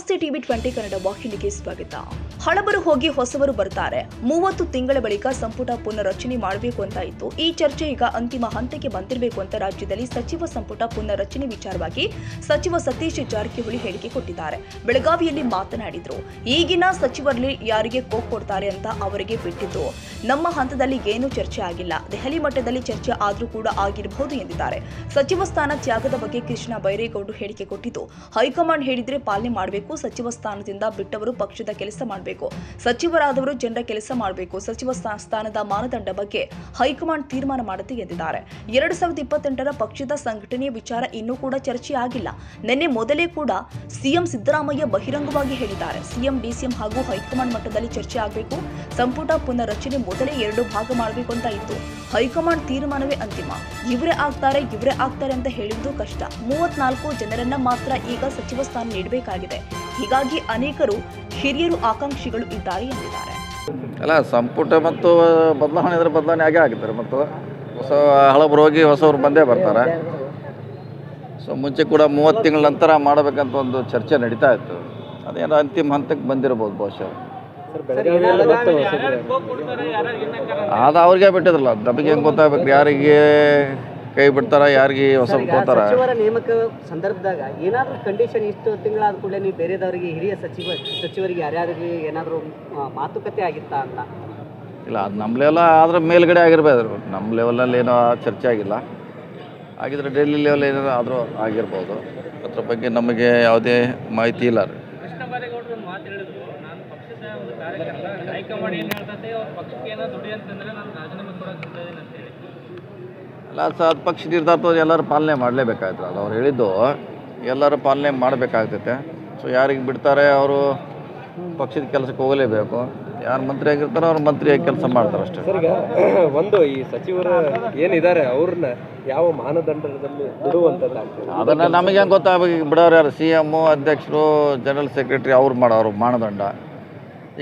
ನಮಸ್ತೆ ಟಿವಿ 20 ಕನ್ನಡ ವಾಹಿನಿಗೆ ಸ್ವಾಗತ. ಹಳಬರು ಹೋಗಿ ಹೊಸವರು ಬರ್ತಾರೆ. 30 ತಿಂಗಳ ಬಳಿಕ ಸಂಪುಟ ಪುನರ್ರಚನೆ ಮಾಡಬೇಕು ಅಂತ ಇತ್ತು. ಈ ಚರ್ಚೆ ಈಗ ಅಂತಿಮ ಹಂತಕ್ಕೆ ಬಂದಿರಬೇಕು ಅಂತ ರಾಜ್ಯದಲ್ಲಿ ಸಚಿವ ಸಂಪುಟ ಪುನರ್ರಚನೆ ವಿಚಾರವಾಗಿ ಸಚಿವ ಸತೀಶ್ ಜಾರಕಿಹೊಳಿ ಹೇಳಿಕೆ ಕೊಟ್ಟಿದ್ದಾರೆ. ಬೆಳಗಾವಿಯಲ್ಲಿ ಮಾತನಾಡಿದ್ರು. ಈಗಿನ ಸಚಿವರಲ್ಲಿ ಯಾರಿಗೆ ಕೋಕ್ ಕೊಡ್ತಾರೆ ಅಂತ ಅವರಿಗೆ ಬಿಟ್ಟಿದ್ದು. ನಮ್ಮ ಹಂತದಲ್ಲಿ ಏನೂ ಚರ್ಚೆ ಆಗಿಲ್ಲ. ದೆಹಲಿ ಮಟ್ಟದಲ್ಲಿ ಚರ್ಚೆ ಆದ್ರೂ ಕೂಡ ಆಗಿರಬಹುದು ಎಂದಿದ್ದಾರೆ. ಸಚಿವ ಸ್ಥಾನ ತ್ಯಾಗದ ಬಗ್ಗೆ ಕೃಷ್ಣ ಬೈರೇಗೌಡರು ಹೇಳಿಕೆ ಕೊಟ್ಟಿದ್ದು, ಹೈಕಮಾಂಡ್ ಹೇಳಿದ್ರೆ ಪಾಲನೆ ಮಾಡಬೇಕು. ಸಚಿವ ಸ್ಥಾನದಿಂದ ಬಿಟ್ಟವರು ಪಕ್ಷದ ಕೆಲಸ ಮಾಡಬೇಕು. ಸಚಿವರಾದವರು ಜನರ ಕೆಲಸ ಮಾಡಬೇಕು. ಸಚಿವ ಸ್ಥಾನದ ಮಾನದಂಡ ಬಗ್ಗೆ ಹೈಕಮಾಂಡ್ ತೀರ್ಮಾನ ಮಾಡುತ್ತೆ ಎಂದಿದ್ದಾರೆ. 2028ರ ಪಕ್ಷದ ಸಂಘಟನೆಯ ವಿಚಾರ ಇನ್ನೂ ಕೂಡ ಚರ್ಚೆ ಆಗಿಲ್ಲ. ನಿನ್ನೆ ಮೊದಲೇ ಕೂಡ ಸಿಎಂ ಸಿದ್ದರಾಮಯ್ಯ ಬಹಿರಂಗವಾಗಿ ಹೇಳಿದ್ದಾರೆ. ಸಿಎಂ, ಡಿಸಿಎಂ ಹಾಗೂ ಹೈಕಮಾಂಡ್ ಮಟ್ಟದಲ್ಲಿ ಚರ್ಚೆ ಆಗಬೇಕು. ಸಂಪುಟ ಪುನರ್ರಚನೆ ಮೊದಲೇ 2 ಭಾಗ ಮಾಡಬೇಕು ಅಂತ ಇತ್ತು. ಹೈಕಮಾಂಡ್ ತೀರ್ಮಾನವೇ ಅಂತಿಮ. ಇವರೇ ಆಗ್ತಾರೆ ಅಂತ ಹೇಳುವುದು ಕಷ್ಟ. 34 ಜನರನ್ನ ಮಾತ್ರ ಈಗ ಸಚಿವ ಸ್ಥಾನ ನೀಡಬೇಕಾಗಿದೆ. ಹೀಗಾಗಿ ಅನೇಕರು ಹಿರಿಯರು ಆಕಾಂಕ್ಷಿಗಳು ಇದ್ದಾರೆ ಎಂದಿದ್ದಾರೆ. ಅಲ್ಲ, ಸಂಪುಟ ಮತ್ತು ಬದಲಾವಣೆ ಆಗೇ ಆಗ್ತಾರೆ. ಮತ್ತು ಹೊಸ ಹಳಬರು ಹೋಗಿ ಹೊಸವರು ಬಂದೇ ಬರ್ತಾರೆ. ಸೊ ಮುಂಚೆ ಕೂಡ 30 ತಿಂಗಳ ನಂತರ ಮಾಡಬೇಕಂತ ಒಂದು ಚರ್ಚೆ ನಡೀತಾ ಇತ್ತು. ಅದೇನೋ ಅಂತಿಮ ಹಂತಕ್ಕೆ ಬಂದಿರಬಹುದು ಬಹುಶಃ. ಅದು ಅವ್ರಿಗೆ ಬಿಟ್ಟಿದ್ರಲ್ಲ, ನಮಗೆ ಹೆಂಗೆ ಗೊತ್ತಾಗಬೇಕು ಯಾರಿಗೆ ಕೈ ಬಿಡ್ತಾರ, ಯಾರಿಗೆ ಹೊಸ ತಗೋತಾರ. ಸಚಿವರ ನೇಮಕ ಸಂದರ್ಭದಾಗ ಏನಾದರೂ ಕಂಡೀಷನ್ ಇಷ್ಟು ತಿಂಗಳಾದ ಕೂಡಲೇ ನೀವು ಬೇರೆದವರಿಗೆ ಹಿರಿಯ ಸಚಿವರಿಗೆ ಯಾರ್ಯಾರಿಗೆ ಏನಾದರೂ ಮಾತುಕತೆ ಆಗಿತ್ತಾ ಅಂತ? ಇಲ್ಲ, ಅದು ನಮ್ಮ ಲೆವೆಲ್ ಆದ್ರೆ ಮೇಲ್ಗಡೆ ಆಗಿರ್ಬೋದು. ನಮ್ಮ ಲೆವೆಲಲ್ಲಿ ಏನೋ ಚರ್ಚೆ ಆಗಿಲ್ಲ. ಆಗಿದ್ರೆ ಡೆಲ್ಲಿ ಲೆವೆಲ್ ಏನಾದ್ರು ಆದರೂ ಆಗಿರ್ಬೋದು. ಅದ್ರ ಬಗ್ಗೆ ನಮಗೆ ಯಾವುದೇ ಮಾಹಿತಿ ಇಲ್ಲ ರೀ. ಅಲ್ಲ ಸರ್, ಅದು ಪಕ್ಷ ನಿರ್ಧಾರ ಎಲ್ಲರೂ ಪಾಲನೆ ಮಾಡಲೇಬೇಕಾಯ್ತು. ಅದು ಅವ್ರು ಹೇಳಿದ್ದು ಎಲ್ಲರೂ ಪಾಲನೆ ಮಾಡಬೇಕಾಗ್ತೈತೆ. ಸೊ ಯಾರಿಗೆ ಬಿಡ್ತಾರೆ ಅವರು ಪಕ್ಷದ ಕೆಲಸಕ್ಕೆ ಹೋಗಲೇಬೇಕು. ಯಾರು ಮಂತ್ರಿ ಆಗಿರ್ತಾರೋ ಅವ್ರು ಮಂತ್ರಿಯಾಗಿ ಕೆಲಸ ಮಾಡ್ತಾರೆ ಅಷ್ಟೇ. ಸರ್, ಈಗ ಒಂದು ಈ ಸಚಿವರು ಏನಿದ್ದಾರೆ ಅವ್ರನ್ನ ಯಾವ ಮಾನದಂಡದಲ್ಲಿ ಬಿಡುವಂಥದ್ದು ಅದನ್ನು ನಮಗೆ ಹೆಂಗೆ ಗೊತ್ತಾಗಬೇಕು? ಬಿಡೋರು ಯಾರು? CM, ಅಧ್ಯಕ್ಷರು, ಜನರಲ್ ಸೆಕ್ರೆಟರಿ ಅವ್ರು ಮಾಡೋರು ಮಾನದಂಡ.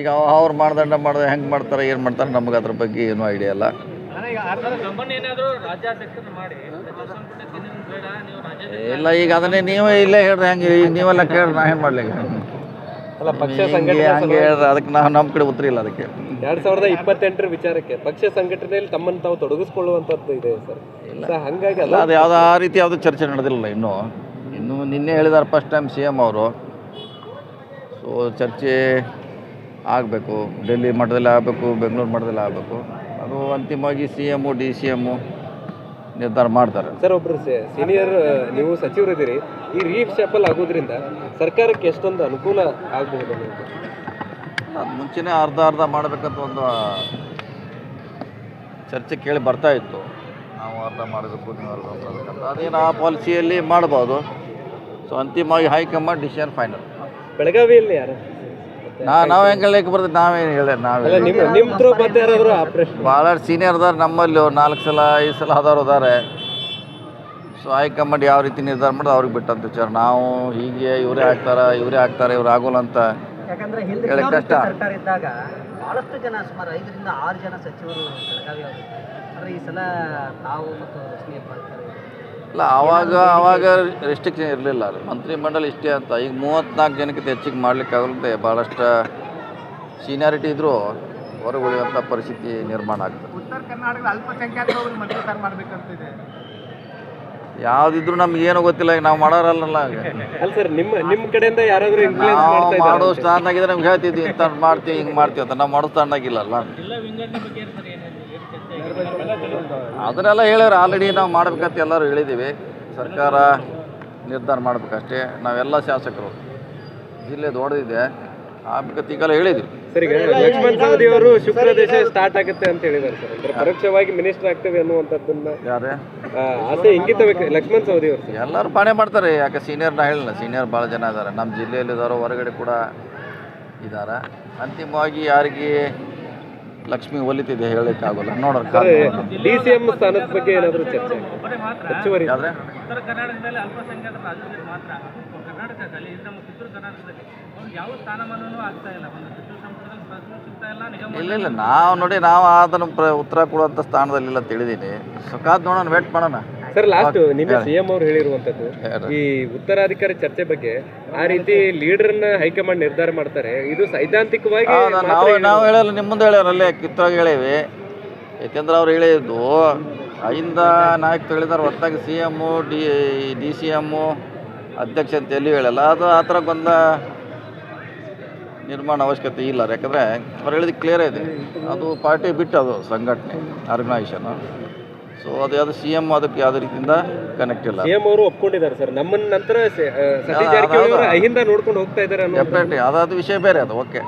ಈಗ ಅವ್ರು ಮಾನದಂಡ ಮಾಡಿದ್ರೆ ಹೆಂಗೆ ಮಾಡ್ತಾರೆ, ಏನು ಮಾಡ್ತಾರೆ, ನಮಗೆ ಅದ್ರ ಬಗ್ಗೆ ಏನೂ ಐಡಿಯಾ ಇಲ್ಲ. ಇಲ್ಲ, ಈಗ ಅದನ್ನೇ ನೀವೇ ಇಲ್ಲೇ ಹೇಳ್ರಿ. ಹೆಂಗೆ ಈಗ ನೀವೆಲ್ಲ ಕೇಳ್ರಿ, ನಾ ಏನು ಮಾಡ್ಲಿಕ್ಕೆ? ಅಲ್ಲ, ಪಕ್ಷ ಹಂಗೆ ಹೇಳ್ರಿ. ಅದಕ್ಕೆ ನಾವು ನಮ್ಮ ಕಡೆ ಉತ್ತರ ಇಲ್ಲ. ಅದಕ್ಕೆ 2028ರ ವಿಚಾರಕ್ಕೆ ಪಕ್ಷ ಸಂಘಟನೆಯಲ್ಲಿ ತಮ್ಮನ್ನು ತಾವು ತೊಡಗಿಸ್ಕೊಳ್ಳುವಂಥದ್ದು ಇದೆ ಸರ್. ಇಲ್ಲ, ಹಾಗಾಗಿ ಅಲ್ಲ, ಅದು ಯಾವುದೋ ಆ ರೀತಿ ಯಾವುದೋ ಚರ್ಚೆ ನಡೆದಿಲ್ಲ ಇನ್ನೂ ನಿನ್ನೆ ಹೇಳಿದ್ದಾರೆ ಫಸ್ಟ್ ಟೈಮ್ CM ಅವರು. ಸೊ ಚರ್ಚೆ ಆಗಬೇಕು, ಡೆಲ್ಲಿ ಮಟ್ಟದಲ್ಲಿ ಆಗಬೇಕು, ಬೆಂಗಳೂರು ಮಟ್ಟದಲ್ಲಿ ಆಗಬೇಕು. ಅದು ಅಂತಿಮವಾಗಿ CM, DCM ನಿರ್ಧಾರ ಮಾಡ್ತಾರೆ. ಸರ್, ಒಬ್ಬರು ಸೀನಿಯರ್ ನೀವು ಸಚಿವರಿದ್ದೀರಿ. ಈ ರೀಶಫಲ್ ಆಗೋದ್ರಿಂದ ಸರ್ಕಾರಕ್ಕೆ ಎಷ್ಟೊಂದು ಅನುಕೂಲ ಆಗಬಹುದು? ಅದು ಮುಂಚೆನೇ ಅರ್ಧ ಮಾಡಬೇಕಂತ ಒಂದು ಚರ್ಚೆ ಕೇಳಿ ಬರ್ತಾ ಇತ್ತು. ನಾವು ಅರ್ಧ ಮಾಡಬೇಕು, ನೀವು ಅರ್ಧ ಮಾಡಬೇಕಂತ. ಅದೇನು ಆ ಪಾಲಿಸಿಯಲ್ಲಿ ಮಾಡ್ಬೋದು. ಸೊ ಅಂತಿಮವಾಗಿ ಹೈಕಮಾಂಡ್ ಡಿಸಿಷನ್ ಫೈನಲ್. ಬೆಳಗಾವಿಯಲ್ಲಿ ಯಾರು ನಾವು ಹೆಂಗೆ ಹೇಳಕ್ಕೆ ಬರ್ತದೆ? ನಾವೇನು ಹೇಳಿ ಭಾಳ ಸೀನಿಯರ್ ಅದಾರೆ ನಮ್ಮಲ್ಲಿ. 4 ಸಲ 5 ಸಲ ಅದಾರೆ. ಸೊ ಹೈಕಮಾಂಡ್ ಯಾವ ರೀತಿ ನಿರ್ಧಾರ ಮಾಡೋದು ಅವ್ರಿಗೆ ಬಿಟ್ಟಂತ ವಿಚಾರ. ನಾವು ಹೀಗೆ ಇವರೇ ಆಗ್ತಾರೆ ಇವ್ರು ಆಗೋಲ್ಲ ಅಂತ ಯಾಕಂದ್ರೆ ಹೇಳಕ್ಕೆ ಕಷ್ಟ. ಸರ್ಕಾರ ಇದ್ದಾಗ ಬಹಳಷ್ಟು ಜನ, ಸುಮಾರು 5 ರಿಂದ 6 ಜನ ಸಚಿವರು ಬೆಳಗಾವಿ ಅವರು. ಆದರೆ ಈ ಸಲ ತಾವು ಮತ್ತು ರಶ್ಮಿ ಮಾಡ್ತಾರೆ. ಇಲ್ಲ, ಆವಾಗ ರೆಸ್ಟ್ರಿಕ್ಷನ್ ಇರಲಿಲ್ಲ ರೀ. ಮಂತ್ರಿಮಂಡಲ ಇಷ್ಟೇ ಅಂತ. ಈಗ 34 ಜನಕ್ಕಿಂತ ಹೆಚ್ಚಿಗೆ ಮಾಡಲಿಕ್ಕಾಗಲ್ಲಂತೆ. ಭಾಳಷ್ಟು ಸೀನಿಯಾರಿಟಿ ಇದ್ದರೂ ಹೊರಗೆ ಉಳಿಯುವಂಥ ಪರಿಸ್ಥಿತಿ ನಿರ್ಮಾಣ ಆಗ್ತದೆ. ಉತ್ತರ ಕರ್ನಾಟಕದ ಅಲ್ಪಸಂಖ್ಯಾತರು ಮಂತ್ರಿ ಸ್ಥಾನ ಮಾಡಬೇಕಂತಿದೆ. ಯಾವುದಿದ್ರು ನಮ್ಗೇನು ಗೊತ್ತಿಲ್ಲ. ಈಗ ನಾವು ಮಾಡೋರಲ್ಲ. ಅಲ್ಲ ಸರ್, ನಿಮ್ಮ ಕಡೆಯಿಂದ ಯಾರಾದರೂ ನಾವು ಮಾಡೋ ಸ್ಥಾನದಾಗಿದ್ರೆ ನಮ್ಗೆ ಹೇಳ್ತಿದ್ವಿ, ಇಂಥ ಮಾಡ್ತೀವಿ, ಹಿಂಗೆ ಮಾಡ್ತೀವಿ ಅಂತ. ನಾವು ಮಾಡೋ ಸ್ಥಾನದಾಗಿಲ್ಲಲ್ಲ. ಅದನ್ನೆಲ್ಲ ಹೇಳ್ಯಾರ ಆಲ್ರೆಡಿ. ನಾವು ಮಾಡ್ಬೇಕಂತ ಎಲ್ಲರೂ ಹೇಳಿದ್ದೀವಿ. ಸರ್ಕಾರ ನಿರ್ಧಾರ ಮಾಡ್ಬೇಕಷ್ಟೇ. ನಾವೆಲ್ಲ ಶಾಸಕರು, ಜಿಲ್ಲೆ ದೊಡ್ಡದಿದೆ, ಆಗ್ಬೇಕಂತ ಈಗೆಲ್ಲ ಹೇಳಿದ್ವಿ. ಸರ್, ಈಗ ಲಕ್ಷ್ಮಣ್ ಸವದಿ ಅವರು ಶುಕ್ರ ದೇಶ ಸ್ಟಾರ್ಟ್ ಆಗುತ್ತೆ ಅಂತ ಹೇಳಿದ್ದಾರೆ ಸರ್. ಅಂದ್ರೆ ಪರೋಕ್ಷವಾಗಿ ಮಿನಿಸ್ಟರ್ ಆಗ್ತೇವೆ ಅನ್ನುವಂಥದ್ದನ್ನ ಯಾರೇ ಆಸೆ ಇಂಗಿತ ಲಕ್ಷ್ಮಣ್ ಸವದಿ ಅವರು ಎಲ್ಲರೂ ಪಾಣೆ ಮಾಡ್ತಾರೆ. ಯಾಕೆ ಸೀನಿಯರ್ನ ಹೇಳಿಲ್ಲ. ಸೀನಿಯರ್ ಭಾಳ ಜನ ಇದ್ದಾರೆ ನಮ್ಮ ಜಿಲ್ಲೆಯಲ್ಲಿದ್ದಾರೋ, ಹೊರಗಡೆ ಕೂಡ ಇದ್ದಾರೆ. ಅಂತಿಮವಾಗಿ ಯಾರಿಗೆ ಲಕ್ಷ್ಮಿ ಒಲಿತಿದೆ ಹೇಳಲಿಕ್ಕಾಗಲ್ಲ. ನೋಡೋರು DCM ಸ್ಥಾನದ ಬಗ್ಗೆ ಏನಾದರೂ ಚರ್ಚೆ ಹೆಚ್ಚುವರಿ ಆದರೆ ಉತ್ತರ ಕರ್ನಾಟಕದಲ್ಲಿ ಅಲ್ಪಸಂಖ್ಯಾತರ ರಾಜ್ಯದಲ್ಲಿ ಮಾತ್ರ, ಕರ್ನಾಟಕದಲ್ಲಿ ನಮ್ಮ ಕಿತ್ತೂರು ಕರ್ನಾಟಕದಲ್ಲಿ ಯಾವ ಸ್ಥಾನಮಾನವೂ ಆಗ್ತಾ ಇಲ್ಲ. ಒಂದು ಸಚಿವ ಸಂಪುಟದಲ್ಲಿ ಸಿಗ್ತಾ ಇಲ್ಲ. ಇಲ್ಲ, ನಾವು ಅದನ್ನು ಉತ್ತರ ಕೊಡುವಂಥ ಸ್ಥಾನದಲ್ಲಿಲ್ಲ ತಿಳಿದೀನಿ. ಸುಖಾದ್ ನೋಡೋಣ, ವೇಟ್ ಮಾಡೋಣ. ಸರ್ ಲಾಸ್ಟ್ ನಿನ್ನೆ ಹೇಳಿ. ಸಿಎಂ ಅವರು ಹೇಳಿರುವಂತದ್ದು ಹೇಳಿ. ಈ ಉತ್ತರಾಧಿಕಾರಿ ಚರ್ಚೆ ಬಗ್ಗೆ ಆ ರೀತಿ ಲೀಡರ್ನ ಹೈಕಮಾಂಡ್ ನಿರ್ಧಾರ ಮಾಡ್ತಾರೆ, ಇದು ಸೈದ್ಧಾಂತಿಕವಾಗಿ ಮಾತ್ರ ನಾವು ಹೇಳಿರೋದು. ಹೇಳಲ್ಲ, ನಿಮ್ಮ ಮುಂದೆ ಹೇಳ್ಯಾರ ಅಲ್ಲೇ ಕಿತ್ತಾಗಿ ಹೇಳೇವಿ. ಯಾಕೆಂದ್ರೆ ಅವ್ರು ಹೇಳಿದ್ದು ಐಂದ ನಾಯಕರು ಹೇಳಿದಾರೆ, ಹೊರತಾಗಿ C M D C M ಅಧ್ಯಕ್ಷ ಅಂತ ಎಲ್ಲಿ ಹೇಳಲ್ಲ. ಅದು ಆ ಥರ ಗೊಂದಲ ನಿರ್ಮಾಣ ಅವಶ್ಯಕತೆ ಇಲ್ಲ. ಯಾಕಂದರೆ ಅವ್ರು ಹೇಳಿದ ಕ್ಲಿಯರ್ ಇದೆ, ಅದು ಪಾರ್ಟಿ ಬಿಟ್ಟು ಅದು ಸಂಘಟನೆ ಆರ್ಗನೈಸೇಷನು. ಸೊ ಅದು ಯಾವುದು ಸಿ ಎಮ್ ಅದಕ್ಕೆ ಯಾವುದೇ ರೀತಿಯಿಂದ ಕನೆಕ್ಟ್ ಇಲ್ಲ. ಸಿಎಂ ಅವರು ಒಪ್ಕೊಂಡಿದ್ದಾರೆ ಸರ್, ನಮ್ಮ ನಂತರ ಸತೀಶ್ ಜಾರಕಿಹೊಳಿ ಅವರು ಅಹಿಂದ ನೋಡ್ಕೊಂಡು ಹೋಗ್ತಾ ಇದ್ದಾರೆ ಅನ್ನೋ ಡೆಫಿನೆಟ್ಲಿ ಅದಾದ ವಿಷಯ ಬೇರೆ ಅದು. ಓಕೆ.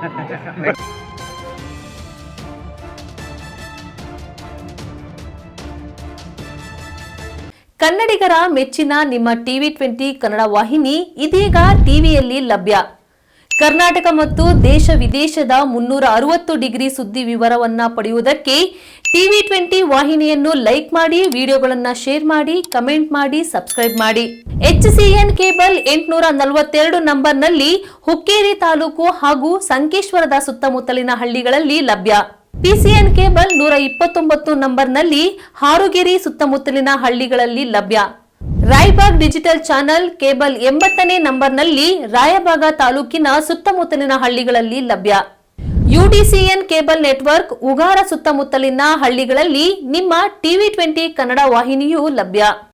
ಕನ್ನಡಿಗರ ಮೆಚ್ಚಿನ ನಿಮ್ಮ ಟಿವಿ20 ಕನ್ನಡ ವಾಹಿನಿ ಇದೀಗ ಟಿವಿಯಲ್ಲಿ ಲಭ್ಯ. ಕರ್ನಾಟಕ ಮತ್ತು ದೇಶ ವಿದೇಶದ 360 ಡಿಗ್ರಿ ಸುದ್ದಿ ವಿವರವನ್ನ ಪಡೆಯುವುದಕ್ಕೆ ಟಿವಿ20 ವಾಹಿನಿಯನ್ನು ಲೈಕ್ ಮಾಡಿ, ವಿಡಿಯೋಗಳನ್ನು ಶೇರ್ ಮಾಡಿ, ಕಮೆಂಟ್ ಮಾಡಿ, ಸಬ್ಸ್ಕ್ರೈಬ್ ಮಾಡಿ. HCN ಕೇಬಲ್ 842 ನಂಬರ್ನಲ್ಲಿ ಹುಕ್ಕೇರಿ ತಾಲೂಕು ಹಾಗೂ ಸಂಕೇಶ್ವರದ ಸುತ್ತಮುತ್ತಲಿನ ಹಳ್ಳಿಗಳಲ್ಲಿ ಲಭ್ಯ. PCN ಕೇಬಲ್ 129 ನಂಬರ್ನಲ್ಲಿ ಹಾರುಗೆರೆ ಸುತ್ತಮುತ್ತಲಿನ ಹಳ್ಳಿಗಳಲ್ಲಿ ಲಭ್ಯ. ರಾಯಬಾಗ್ ಡಿಜಿಟಲ್ ಚಾನೆಲ್ ಕೇಬಲ್ 80ನೇ ನಂಬರ್ನಲ್ಲಿ ರಾಯಬಾಗ ತಾಲೂಕಿನ ಸುತ್ತಮುತ್ತಲಿನ ಹಳ್ಳಿಗಳಲ್ಲಿ ಲಭ್ಯ. UDCN ಕೇಬಲ್ ನೆಟ್ವರ್ಕ್ ಉಗಾರ ಸುತ್ತಮುತ್ತಲಿನ ಹಳ್ಳಿಗಳಲ್ಲಿ ನಿಮ್ಮ ಟಿವಿ20 ಕನ್ನಡ ವಾಹಿನಿಯೂ ಲಭ್ಯ.